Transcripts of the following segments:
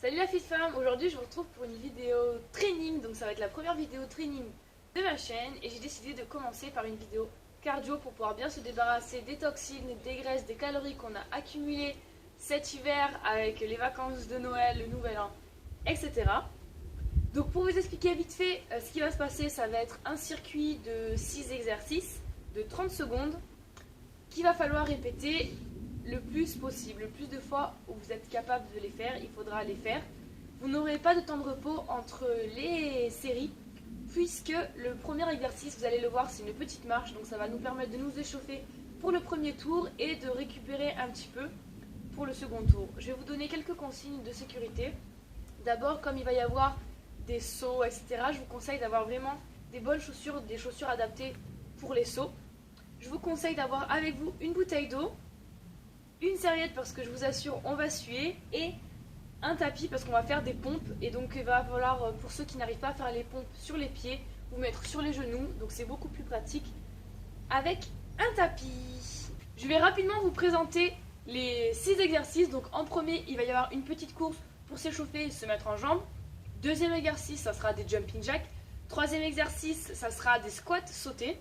Salut la fille de femme, aujourd'hui je vous retrouve pour une vidéo training, donc ça va être la première vidéo training de ma chaîne et j'ai décidé de commencer par une vidéo cardio pour pouvoir bien se débarrasser des toxines, des graisses, des calories qu'on a accumulées cet hiver avec les vacances de Noël, le nouvel an, etc. Donc pour vous expliquer vite fait ce qui va se passer, ça va être un circuit de 6 exercices de 30 secondes qu'il va falloir répéter le plus possible, le plus de fois où vous êtes capable de les faire, il faudra les faire. Vous n'aurez pas de temps de repos entre les séries, puisque le premier exercice, vous allez le voir, c'est une petite marche, donc ça va nous permettre de nous échauffer pour le premier tour et de récupérer un petit peu pour le second tour. Je vais vous donner quelques consignes de sécurité. D'abord, comme il va y avoir des sauts, etc., je vous conseille d'avoir vraiment des bonnes chaussures, des chaussures adaptées pour les sauts. Je vous conseille d'avoir avec vous une bouteille d'eau, une serviette parce que je vous assure on va suer et un tapis parce qu'on va faire des pompes et donc il va falloir, pour ceux qui n'arrivent pas à faire les pompes sur les pieds, vous mettre sur les genoux, donc c'est beaucoup plus pratique avec un tapis. Je vais rapidement vous présenter les 6 exercices. Donc en premier il va y avoir une petite course pour s'échauffer et se mettre en jambes. Deuxième exercice ça sera des jumping jacks. Troisième exercice ça sera des squats sautés.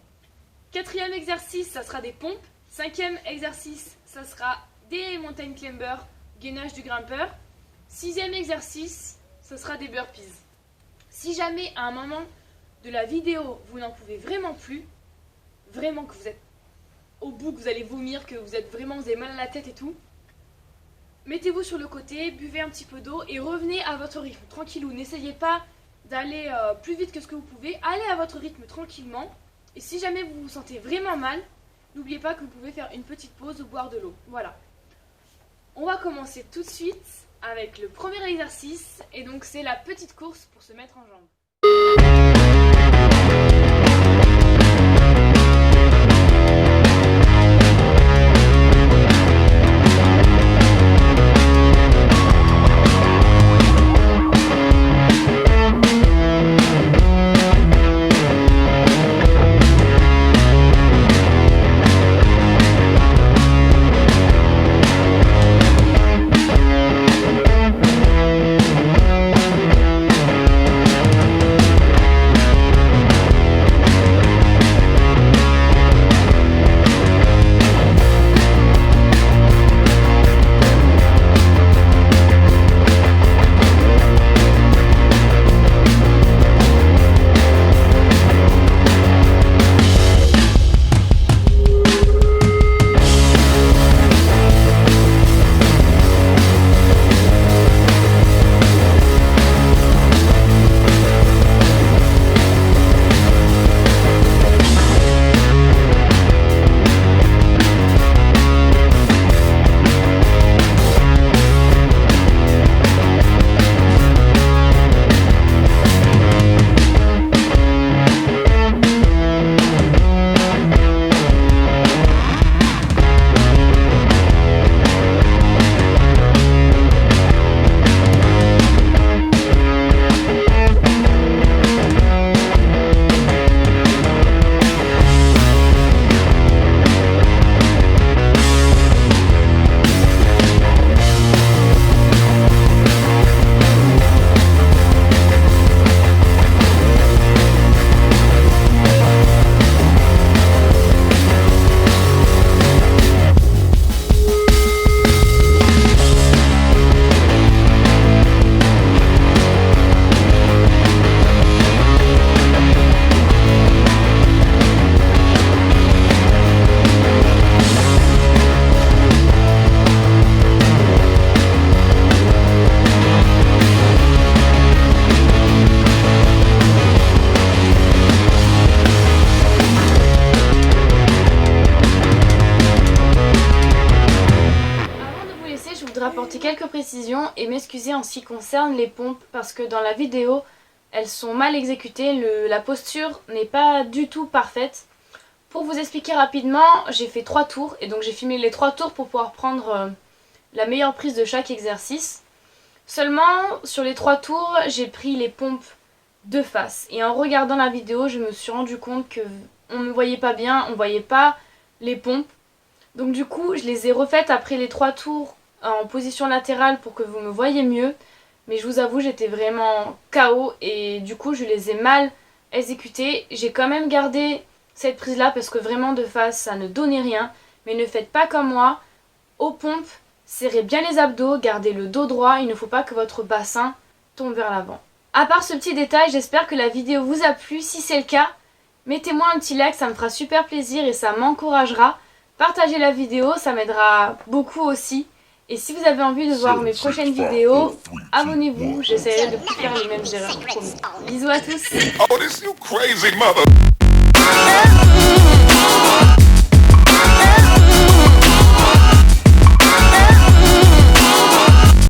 Quatrième exercice ça sera des pompes. Cinquième exercice, ça sera des mountain climbers, gainage du grimpeur. Sixième exercice, ça sera des burpees. Si jamais à un moment de la vidéo, vous n'en pouvez vraiment plus, vraiment que vous êtes au bout, que vous allez vomir, que vous avez mal à la tête et tout, mettez-vous sur le côté, buvez un petit peu d'eau et revenez à votre rythme, tranquillou. N'essayez pas d'aller plus vite que ce que vous pouvez, allez à votre rythme tranquillement. Et si jamais vous vous sentez vraiment mal, n'oubliez pas que vous pouvez faire une petite pause ou boire de l'eau. Voilà. On va commencer tout de suite avec le premier exercice. Et donc c'est la petite course pour se mettre en jambes. Apporter quelques précisions et m'excuser en ce qui concerne les pompes parce que dans la vidéo elles sont mal exécutées, la posture n'est pas du tout parfaite. Pour vous expliquer rapidement, j'ai fait 3 tours et donc j'ai filmé les 3 tours pour pouvoir prendre la meilleure prise de chaque exercice. Seulement sur les 3 tours j'ai pris les pompes de face et en regardant la vidéo je me suis rendu compte que on ne voyait pas bien, on voyait pas les pompes. Donc du coup je les ai refaites après les 3 tours en position latérale pour que vous me voyez mieux. mais je vous avoue j'étais vraiment KO et du coup je les ai mal exécutées. J'ai quand même gardé cette prise là parce que vraiment de face ça ne donnait rien, mais ne faites pas comme moi. Aux pompes, serrez bien les abdos, gardez le dos droit, il ne faut pas que votre bassin tombe vers l'avant. À part ce petit détail, j'espère que la vidéo vous a plu. Si c'est le cas, mettez-moi un petit like, ça me fera super plaisir et ça m'encouragera. Partagez la vidéo, ça m'aidera beaucoup aussi. Et si vous avez envie de voir mes prochaines vidéos, abonnez-vous, j'essaierai de ne plus faire les mêmes erreurs, promis. Bisous à tous.